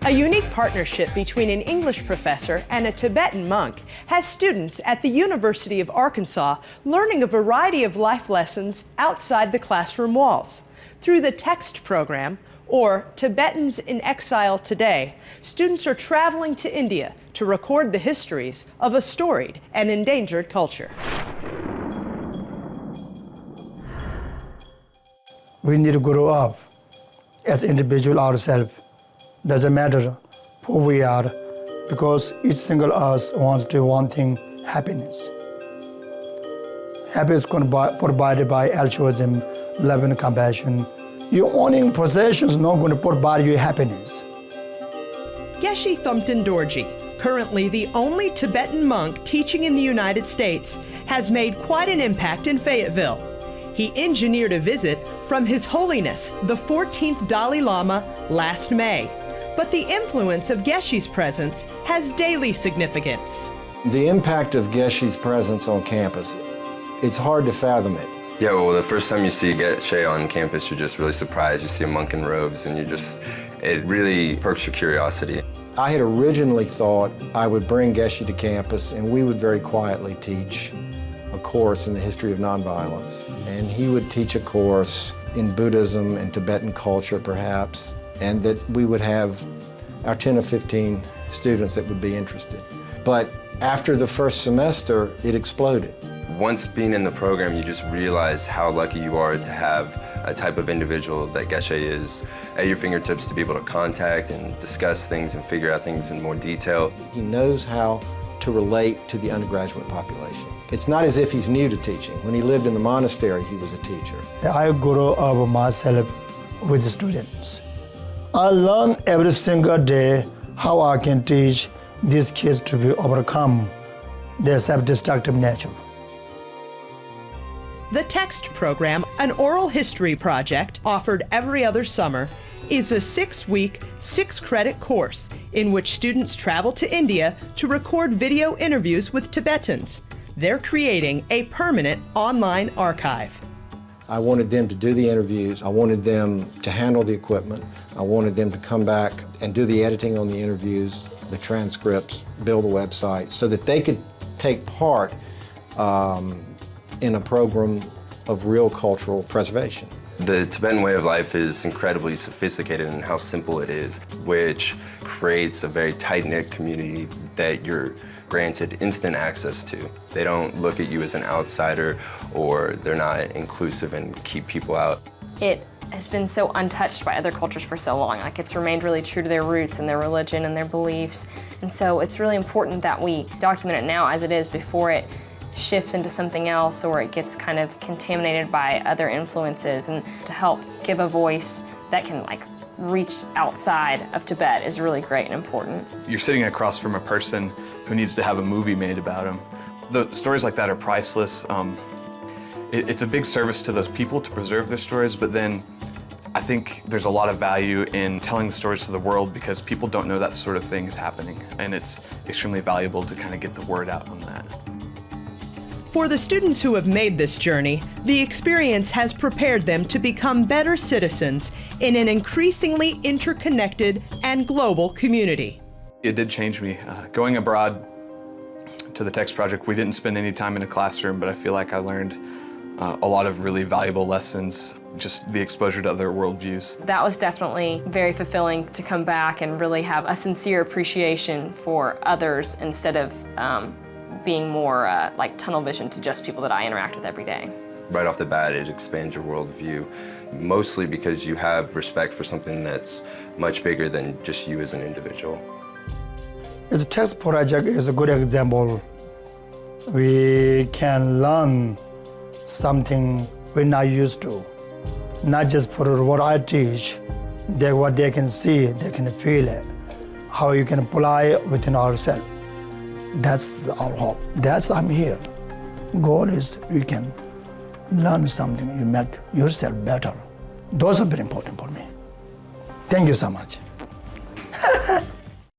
A unique partnership between an English professor and a Tibetan monk has students at the University of Arkansas learning a variety of life lessons outside the classroom walls. Through the TEXT program, or Tibetans in Exile Today, students are traveling to India to record the histories of a storied and endangered culture. We need to grow up as individuals ourselves. Doesn't matter who we are, because each single us wants to one thing: happiness. Happiness provided by altruism, love and compassion. Your owning possessions not going to provide you happiness. Geshe Thumpton Dorji, currently the only Tibetan monk teaching in the United States, has made quite an impact in Fayetteville. He engineered a visit from His Holiness, the 14th Dalai Lama, last May. But the influence of Geshe's presence has daily significance. The impact of Geshe's presence on campus, it's hard to fathom it. Yeah, well, the first time you see Geshe on campus, you're just really surprised. You see a monk in robes, and it really perks your curiosity. I had originally thought I would bring Geshe to campus and we would very quietly teach a course in the history of nonviolence. And he would teach a course in Buddhism and Tibetan culture, perhaps, and that we would have our 10 or 15 students that would be interested. But after the first semester, it exploded. Once being in the program, you just realize how lucky you are to have a type of individual that Geshe is at your fingertips to be able to contact and discuss things and figure out things in more detail. He knows how to relate to the undergraduate population. It's not as if he's new to teaching. When he lived in the monastery, he was a teacher. I grow up myself with the students. I learn every single day how I can teach these kids to be overcome their self-destructive nature. The TEXT program, an oral history project offered every other summer, is a 6-week, 6-credit course in which students travel to India to record video interviews with Tibetans. They're creating a permanent online archive. I wanted them to do the interviews. I wanted them to handle the equipment. I wanted them to come back and do the editing on the interviews, the transcripts, build a website, so that they could take part in a program of real cultural preservation. The Tibetan way of life is incredibly sophisticated in how simple it is, which creates a very tight-knit community that you're granted instant access to. They don't look at you as an outsider, or they're not inclusive and keep people out. It has been so untouched by other cultures for so long. Like, it's remained really true to their roots and their religion and their beliefs. And so it's really important that we document it now as it is before it shifts into something else or it gets kind of contaminated by other influences, and to help give a voice that can reach outside of Tibet is really great and important. You're sitting across from a person who needs to have a movie made about him. The stories like that are priceless. It's a big service to those people to preserve their stories, but then I think there's a lot of value in telling the stories to the world, because people don't know that sort of thing is happening, and it's extremely valuable to kind of get the word out on that. For the students who have made this journey, the experience has prepared them to become better citizens in an increasingly interconnected and global community. It did change me. Going abroad to the TEXT project, we didn't spend any time in a classroom, but I feel like I learned a lot of really valuable lessons, just the exposure to other worldviews. That was definitely very fulfilling, to come back and really have a sincere appreciation for others instead of being more like tunnel vision to just people that I interact with every day. Right off the bat, it expands your worldview, mostly because you have respect for something that's much bigger than just you as an individual. The TEXT project is a good example. We can learn something we're not used to. Not just for what I teach, what they can see, they can feel it, how you can apply it within ourselves. That's our hope. I'm here. Goal is you can learn something, you make yourself better. Those are very important for me. Thank you so much.